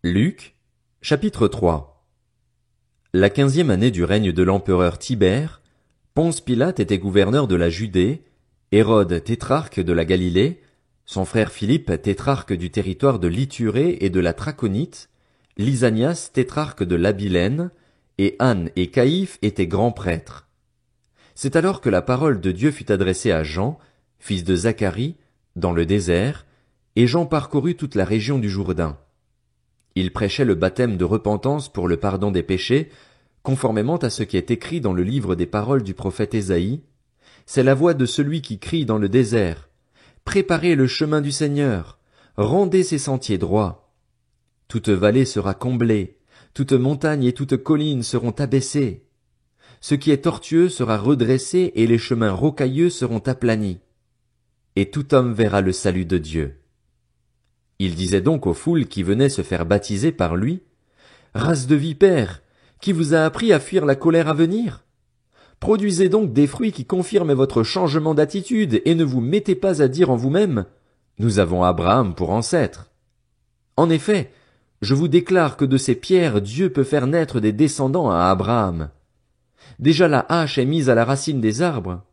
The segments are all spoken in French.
Luc, chapitre 3. La 15e année du règne de l'empereur Tibère, Ponce Pilate était gouverneur de la Judée, Hérode tétrarque de la Galilée, son frère Philippe tétrarque du territoire de l'Ithurée et de la Traconite, Lysanias tétrarque de l'Abilène, et Anne et Caïphe étaient grands prêtres. C'est alors que la parole de Dieu fut adressée à Jean, fils de Zacharie, dans le désert, et Jean parcourut toute la région du Jourdain. Il prêchait le baptême de repentance pour le pardon des péchés, conformément à ce qui est écrit dans le livre des paroles du prophète Ésaïe. C'est la voix de celui qui crie dans le désert. Préparez le chemin du Seigneur, rendez ses sentiers droits. Toute vallée sera comblée, toute montagne et toute colline seront abaissées. Ce qui est tortueux sera redressé et les chemins rocailleux seront aplanis. Et tout homme verra le salut de Dieu. Il disait donc aux foules qui venaient se faire baptiser par lui, « Race de vipères, qui vous a appris à fuir la colère à venir? Produisez donc des fruits qui confirment votre changement d'attitude et ne vous mettez pas à dire en vous-même, « Nous avons Abraham pour ancêtre. » En effet, je vous déclare que de ces pierres Dieu peut faire naître des descendants à Abraham. Déjà la hache est mise à la racine des arbres.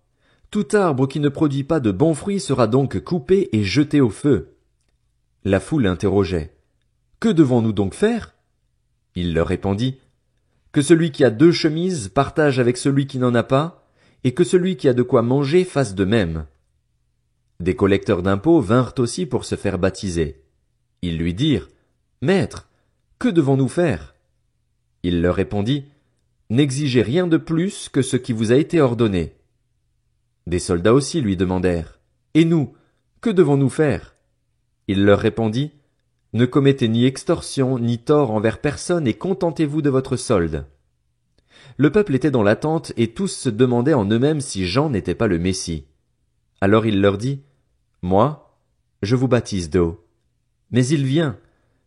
Tout arbre qui ne produit pas de bons fruits sera donc coupé et jeté au feu. La foule interrogeait. « Que devons-nous donc faire ?» Il leur répondit. « Que celui qui a 2 chemises partage avec celui qui n'en a pas, et que celui qui a de quoi manger fasse de même. » Des collecteurs d'impôts vinrent aussi pour se faire baptiser. Ils lui dirent. « Maître, que devons-nous faire ?» Il leur répondit. « N'exigez rien de plus que ce qui vous a été ordonné. » Des soldats aussi lui demandèrent. « Et nous, que devons-nous faire ?» Il leur répondit, « Ne commettez ni extorsion, ni tort envers personne et contentez-vous de votre solde. » Le peuple était dans l'attente et tous se demandaient en eux-mêmes si Jean n'était pas le Messie. Alors il leur dit, « Moi, je vous baptise d'eau. Mais il vient,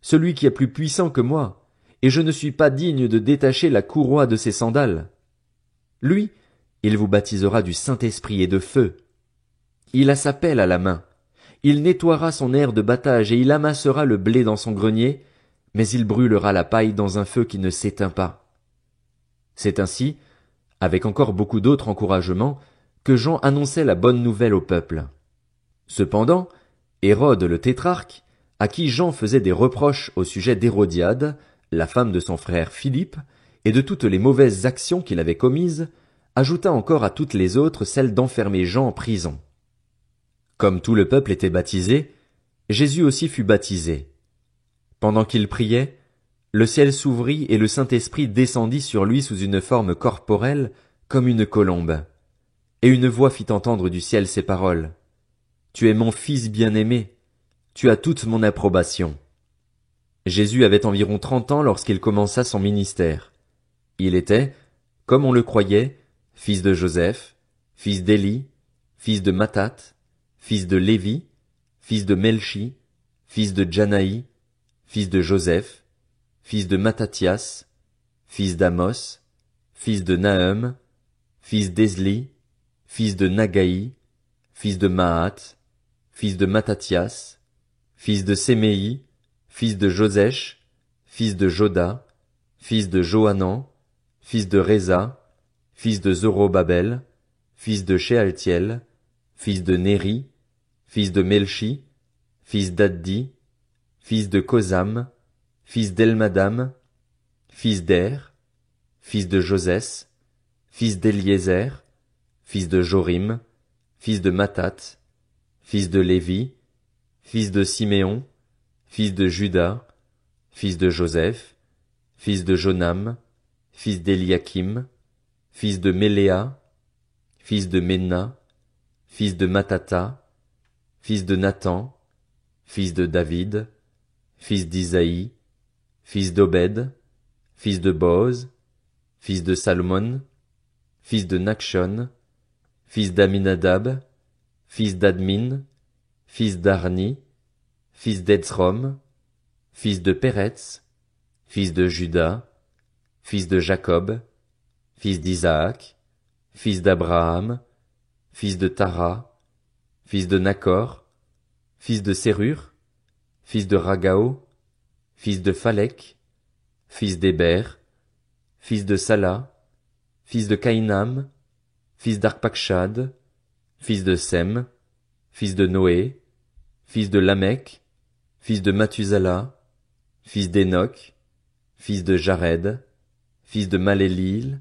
celui qui est plus puissant que moi, et je ne suis pas digne de détacher la courroie de ses sandales. Lui, il vous baptisera du Saint-Esprit et de feu. Il a sa pelle à la main. Il nettoiera son aire de battage et il amassera le blé dans son grenier, mais il brûlera la paille dans un feu qui ne s'éteint pas. » C'est ainsi, avec encore beaucoup d'autres encouragements, que Jean annonçait la bonne nouvelle au peuple. Cependant, Hérode le tétrarque, à qui Jean faisait des reproches au sujet d'Hérodiade, la femme de son frère Philippe, et de toutes les mauvaises actions qu'il avait commises, ajouta encore à toutes les autres celle d'enfermer Jean en prison. Comme tout le peuple était baptisé, Jésus aussi fut baptisé. Pendant qu'il priait, le ciel s'ouvrit et le Saint-Esprit descendit sur lui sous une forme corporelle, comme une colombe. Et une voix fit entendre du ciel ces paroles. « Tu es mon Fils bien-aimé, tu as toute mon approbation. » Jésus avait environ 30 ans lorsqu'il commença son ministère. Il était, comme on le croyait, fils de Joseph, fils d'Élie, fils de Mathat, fils de Lévi, fils de Melchi, fils de Janaï, fils de Joseph, fils de Mattathias, fils d'Amos, fils de Nahum, fils d'Esli, fils de Nagaï, fils de Mahat, fils de Mattathias, fils de Séméi, fils de Josèche, fils de Joda, fils de Johanan, fils de Réza, fils de Zorobabel, fils de Shealtiel, fils de Néri, fils de Melchi, fils d'Addi, fils de Kosam, fils d'Elmadam, fils d'Er, fils de Josès, fils d'Eliézer, fils de Jorim, fils de Mathat, fils de Lévi, fils de Siméon, fils de Juda, fils de Joseph, fils de Jonam, fils d'Eliakim, fils de Méléa, fils de Ména, fils de Matata, fils de Nathan, fils de David, fils d'Isaïe, fils d'Obed, fils de Boz, fils de Salmon, fils de Nachshon, fils d'Aminadab, fils d'Admin, fils d'Arni, fils d'Etzrom, fils de Péretz, fils de Juda, fils de Jacob, fils d'Isaac, fils d'Abraham, fils de Tara, fils de Nacor, fils de Sérur, fils de Ragao, fils de Phalec, fils d'Héber, fils de Sala, fils de Caïnam, fils d'Arpachshad, fils de Sem, fils de Noé, fils de Lamech, fils de Mathusala, fils d'Enoch, fils de Jared, fils de Malélil,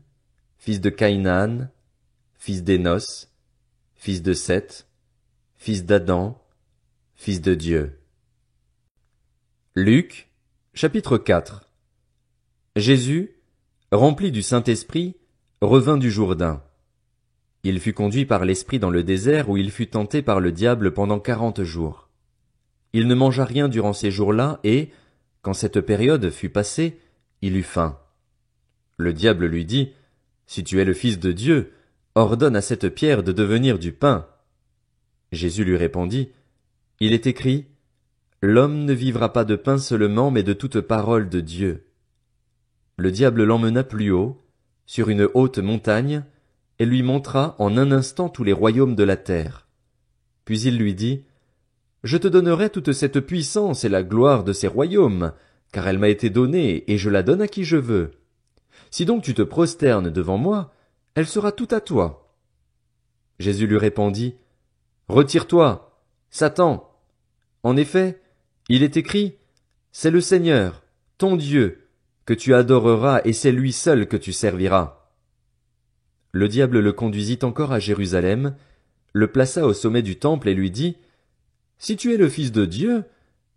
fils de Caïnan, fils d'Énos, fils de Seth, fils d'Adam, fils de Dieu. Luc, chapitre 4. Jésus, rempli du Saint-Esprit, revint du Jourdain. Il fut conduit par l'Esprit dans le désert où il fut tenté par le diable pendant 40 jours. Il ne mangea rien durant ces jours-là et, quand cette période fut passée, il eut faim. Le diable lui dit, « Si tu es le Fils de Dieu, ordonne à cette pierre de devenir du pain. » Jésus lui répondit, « Il est écrit, l'homme ne vivra pas de pain seulement, mais de toute parole de Dieu. » Le diable l'emmena plus haut, sur une haute montagne, et lui montra en un instant tous les royaumes de la terre. Puis il lui dit, « Je te donnerai toute cette puissance et la gloire de ces royaumes, car elle m'a été donnée, et je la donne à qui je veux. Si donc tu te prosternes devant moi, elle sera toute à toi. » Jésus lui répondit, « Retire-toi, Satan. En effet, il est écrit, c'est le Seigneur, ton Dieu, que tu adoreras et c'est lui seul que tu serviras. » Le diable le conduisit encore à Jérusalem, le plaça au sommet du temple et lui dit, « Si tu es le Fils de Dieu,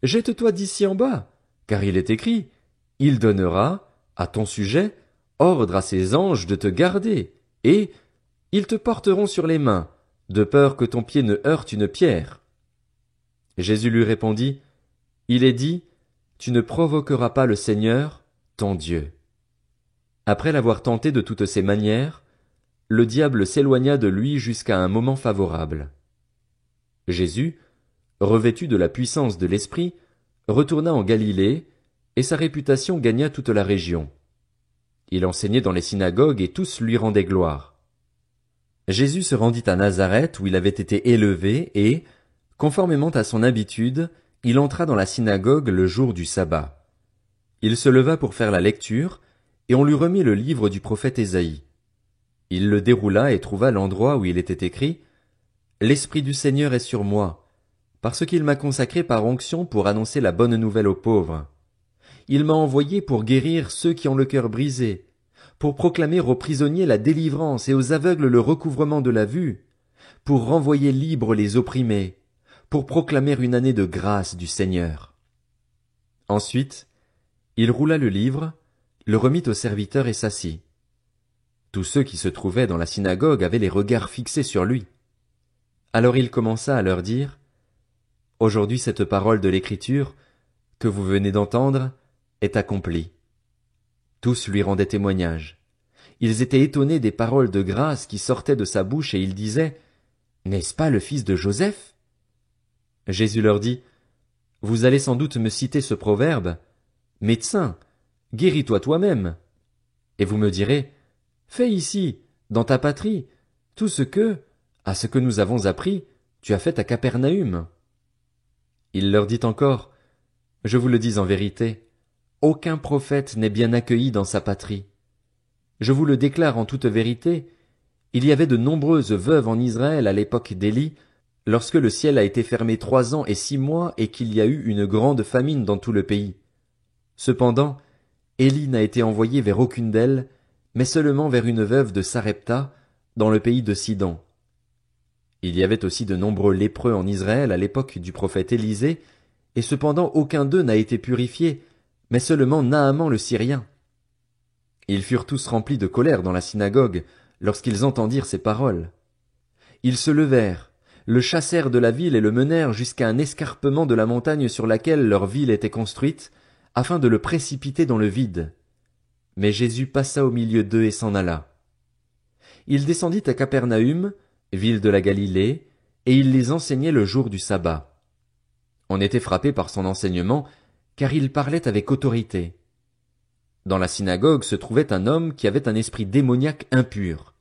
jette-toi d'ici en bas, car il est écrit, il donnera, à ton sujet, ordre à ses anges de te garder, et ils te porteront sur les mains, de peur que ton pied ne heurte une pierre. » Jésus lui répondit, « Il est dit, tu ne provoqueras pas le Seigneur, ton Dieu. » Après l'avoir tenté de toutes ses manières, le diable s'éloigna de lui jusqu'à un moment favorable. Jésus, revêtu de la puissance de l'Esprit, retourna en Galilée, et sa réputation gagna toute la région. Il enseignait dans les synagogues et tous lui rendaient gloire. Jésus se rendit à Nazareth où il avait été élevé et, conformément à son habitude, il entra dans la synagogue le jour du sabbat. Il se leva pour faire la lecture, et on lui remit le livre du prophète Ésaïe. Il le déroula et trouva l'endroit où il était écrit « L'Esprit du Seigneur est sur moi, parce qu'il m'a consacré par onction pour annoncer la bonne nouvelle aux pauvres. Il m'a envoyé pour guérir ceux qui ont le cœur brisé, pour proclamer aux prisonniers la délivrance et aux aveugles le recouvrement de la vue, pour renvoyer libres les opprimés, pour proclamer une année de grâce du Seigneur. » Ensuite, il roula le livre, le remit au serviteur et s'assit. Tous ceux qui se trouvaient dans la synagogue avaient les regards fixés sur lui. Alors il commença à leur dire, « Aujourd'hui cette parole de l'Écriture, que vous venez d'entendre, est accomplie. » Tous lui rendaient témoignage. Ils étaient étonnés des paroles de grâce qui sortaient de sa bouche et ils disaient, « N'est-ce pas le fils de Joseph ?» Jésus leur dit, « Vous allez sans doute me citer ce proverbe, « Médecin, guéris-toi toi-même. » Et vous me direz, « Fais ici, dans ta patrie, tout ce que, à ce que nous avons appris, tu as fait à Capernaüm. » Il leur dit encore, « Je vous le dis en vérité, aucun prophète n'est bien accueilli dans sa patrie. Je vous le déclare en toute vérité, il y avait de nombreuses veuves en Israël à l'époque d'Élie, lorsque le ciel a été fermé 3 ans et 6 mois et qu'il y a eu une grande famine dans tout le pays. Cependant, Élie n'a été envoyé vers aucune d'elles, mais seulement vers une veuve de Sarepta, dans le pays de Sidon. Il y avait aussi de nombreux lépreux en Israël à l'époque du prophète Élisée, et cependant aucun d'eux n'a été purifié, mais seulement Naaman le Syrien. Ils furent tous remplis de colère dans la synagogue, lorsqu'ils entendirent ces paroles. Ils se levèrent, le chassèrent de la ville et le menèrent jusqu'à un escarpement de la montagne sur laquelle leur ville était construite, afin de le précipiter dans le vide. Mais Jésus passa au milieu d'eux et s'en alla. Il descendit à Capernaüm, ville de la Galilée, et il les enseignait le jour du sabbat. On était frappé par son enseignement, car il parlait avec autorité. Dans la synagogue se trouvait un homme qui avait un esprit démoniaque impur.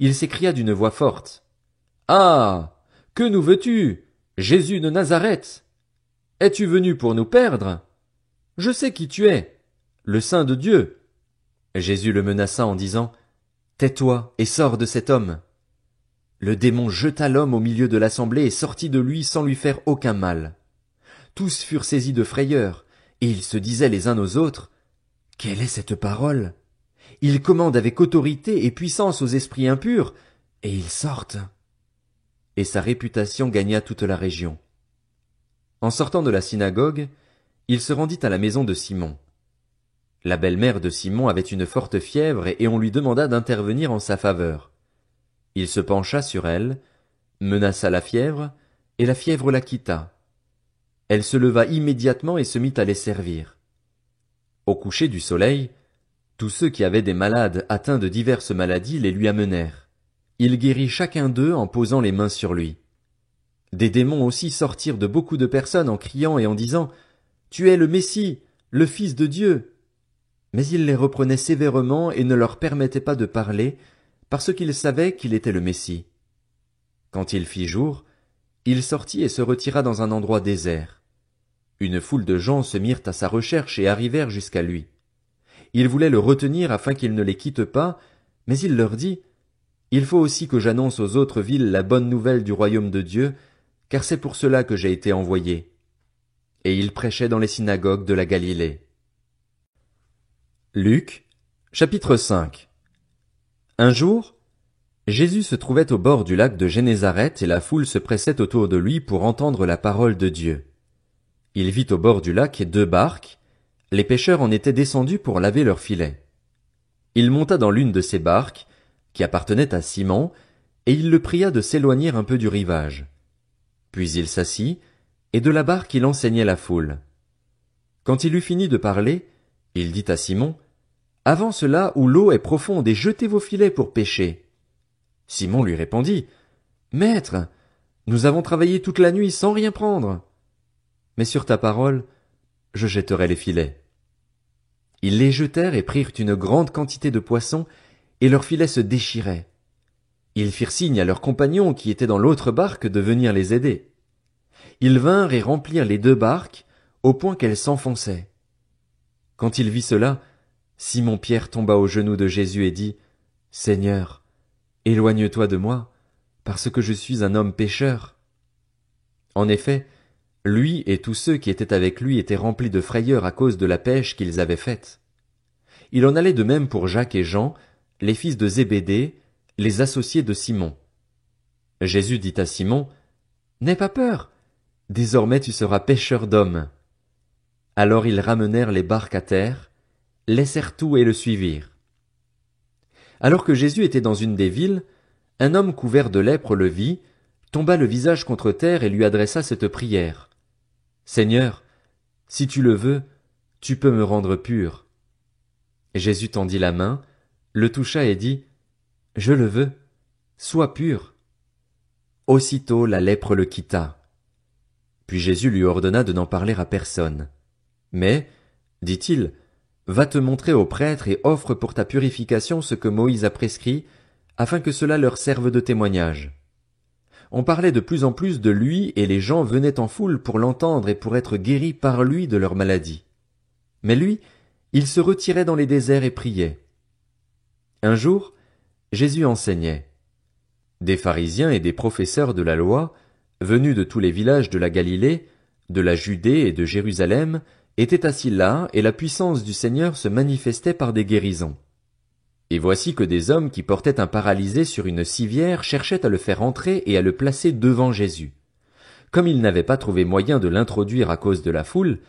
Il s'écria d'une voix forte, « Ah! Que nous veux-tu, Jésus de Nazareth? Es-tu venu pour nous perdre? Je sais qui tu es, le Saint de Dieu. Jésus le menaça en disant, Tais-toi et sors de cet homme. Le démon jeta l'homme au milieu de l'assemblée et sortit de lui sans lui faire aucun mal. Tous furent saisis de frayeur, et ils se disaient les uns aux autres, Quelle est cette parole? Il commande avec autorité et puissance aux esprits impurs, et ils sortent. Et sa réputation gagna toute la région. En sortant de la synagogue, il se rendit à la maison de Simon. La belle-mère de Simon avait une forte fièvre et on lui demanda d'intervenir en sa faveur. Il se pencha sur elle, menaça la fièvre, et la fièvre la quitta. Elle se leva immédiatement et se mit à les servir. Au coucher du soleil, tous ceux qui avaient des malades atteints de diverses maladies les lui amenèrent. Il guérit chacun d'eux en posant les mains sur lui. Des démons aussi sortirent de beaucoup de personnes en criant et en disant, Tu es le Messie, le Fils de Dieu. Mais il les reprenait sévèrement et ne leur permettait pas de parler, parce qu'ils savaient qu'il était le Messie. Quand il fit jour, il sortit et se retira dans un endroit désert. Une foule de gens se mirent à sa recherche et arrivèrent jusqu'à lui. Ils voulaient le retenir afin qu'il ne les quitte pas, mais il leur dit, Il faut aussi que j'annonce aux autres villes la bonne nouvelle du royaume de Dieu, car c'est pour cela que j'ai été envoyé. Et il prêchait dans les synagogues de la Galilée. Luc, chapitre 5. Un jour, Jésus se trouvait au bord du lac de Génézareth et la foule se pressait autour de lui pour entendre la parole de Dieu. Il vit au bord du lac 2 barques, les pêcheurs en étaient descendus pour laver leurs filets. Il monta dans l'une de ces barques, qui appartenait à Simon, et il le pria de s'éloigner un peu du rivage. Puis il s'assit, et de la barque il enseignait la foule. Quand il eut fini de parler, il dit à Simon, Avance là où l'eau est profonde et jetez vos filets pour pêcher. Simon lui répondit, Maître, nous avons travaillé toute la nuit sans rien prendre. Mais sur ta parole, je jetterai les filets. Ils les jetèrent et prirent une grande quantité de poissons, et leurs filets se déchiraient. Ils firent signe à leurs compagnons qui étaient dans l'autre barque de venir les aider. Ils vinrent et remplirent les 2 barques, au point qu'elles s'enfonçaient. Quand il vit cela, Simon-Pierre tomba aux genoux de Jésus et dit, Seigneur, éloigne-toi de moi, parce que je suis un homme pécheur. En effet, lui et tous ceux qui étaient avec lui étaient remplis de frayeur à cause de la pêche qu'ils avaient faite. Il en allait de même pour Jacques et Jean, les fils de Zébédée, les associés de Simon. Jésus dit à Simon, N'aie pas peur, désormais tu seras pêcheur d'hommes. Alors ils ramenèrent les barques à terre, laissèrent tout et le suivirent. Alors que Jésus était dans une des villes, un homme couvert de lèpre le vit, tomba le visage contre terre et lui adressa cette prière. Seigneur, si tu le veux, tu peux me rendre pur. Jésus tendit la main, le toucha et dit, Je le veux, sois pur. Aussitôt la lèpre le quitta. Puis Jésus lui ordonna de n'en parler à personne. Mais, dit-il, va te montrer aux prêtres et offre pour ta purification ce que Moïse a prescrit, afin que cela leur serve de témoignage. On parlait de plus en plus de lui et les gens venaient en foule pour l'entendre et pour être guéris par lui de leur maladie. Mais lui, il se retirait dans les déserts et priait. Un jour, Jésus enseignait. Des pharisiens et des professeurs de la loi, venus de tous les villages de la Galilée, de la Judée et de Jérusalem, étaient assis là, et la puissance du Seigneur se manifestait par des guérisons. Et voici que des hommes qui portaient un paralysé sur une civière cherchaient à le faire entrer et à le placer devant Jésus. Comme ils n'avaient pas trouvé moyen de l'introduire à cause de la foule,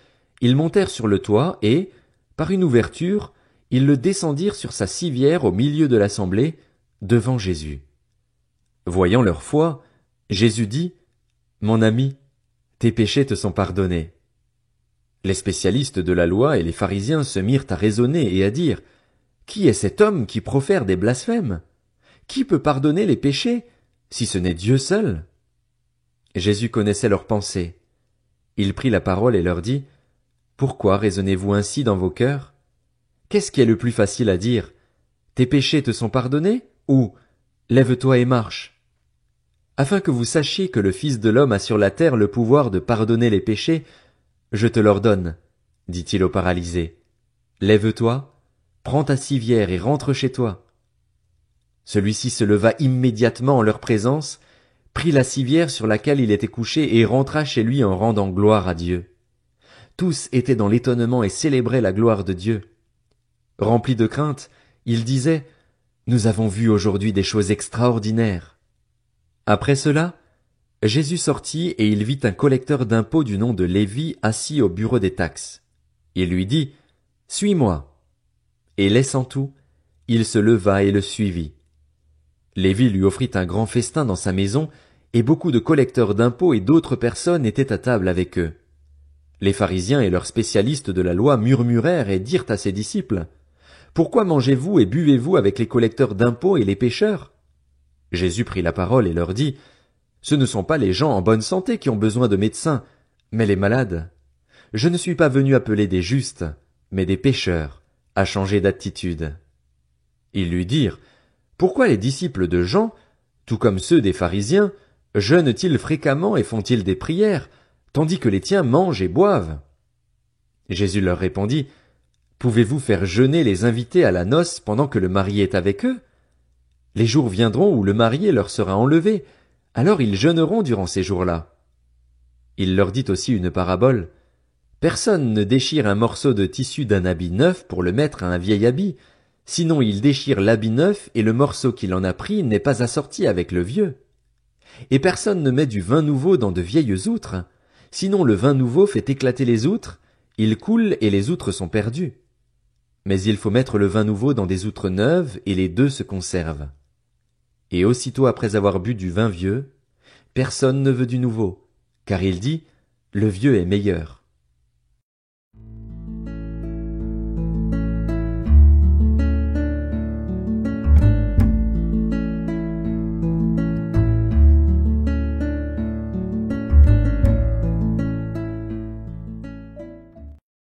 ils montèrent sur le toit et, par une ouverture, ils le descendirent sur sa civière au milieu de l'assemblée, devant Jésus. Voyant leur foi, Jésus dit, « Mon ami, tes péchés te sont pardonnés. » Les spécialistes de la loi et les pharisiens se mirent à raisonner et à dire, « Qui est cet homme qui profère des blasphèmes? Qui peut pardonner les péchés, si ce n'est Dieu seul? » Jésus connaissait leurs pensées. Il prit la parole et leur dit, « Pourquoi raisonnez-vous ainsi dans vos cœurs? Qu'est-ce qui est le plus facile à dire? Tes péchés te sont pardonnés? Ou lève-toi et marche. Afin que vous sachiez que le Fils de l'homme a sur la terre le pouvoir de pardonner les péchés, je te l'ordonne, dit-il au paralysé. Lève-toi, prends ta civière et rentre chez toi. Celui-ci se leva immédiatement en leur présence, prit la civière sur laquelle il était couché et rentra chez lui en rendant gloire à Dieu. Tous étaient dans l'étonnement et célébraient la gloire de Dieu. Remplis de crainte, ils disaient, Nous avons vu aujourd'hui des choses extraordinaires. Après cela, Jésus sortit et il vit un collecteur d'impôts du nom de Lévi assis au bureau des taxes. Il lui dit, Suis-moi. Et laissant tout, il se leva et le suivit. Lévi lui offrit un grand festin dans sa maison, et beaucoup de collecteurs d'impôts et d'autres personnes étaient à table avec eux. Les pharisiens et leurs spécialistes de la loi murmurèrent et dirent à ses disciples, Pourquoi mangez-vous et buvez-vous avec les collecteurs d'impôts et les pécheurs? Jésus prit la parole et leur dit, Ce ne sont pas les gens en bonne santé qui ont besoin de médecins, mais les malades. Je ne suis pas venu appeler des justes, mais des pécheurs, à changer d'attitude. Ils lui dirent, Pourquoi les disciples de Jean, tout comme ceux des pharisiens, jeûnent-ils fréquemment et font-ils des prières, tandis que les tiens mangent et boivent? Jésus leur répondit, Pouvez-vous faire jeûner les invités à la noce pendant que le marié est avec eux? Les jours viendront où le marié leur sera enlevé, alors ils jeûneront durant ces jours-là. Il leur dit aussi une parabole. Personne ne déchire un morceau de tissu d'un habit neuf pour le mettre à un vieil habit, sinon il déchire l'habit neuf et le morceau qu'il en a pris n'est pas assorti avec le vieux. Et personne ne met du vin nouveau dans de vieilles outres, sinon le vin nouveau fait éclater les outres, il coule et les outres sont perdues. Mais il faut mettre le vin nouveau dans des outres neuves et les deux se conservent. Et aussitôt après avoir bu du vin vieux, personne ne veut du nouveau, car il dit, le vieux est meilleur.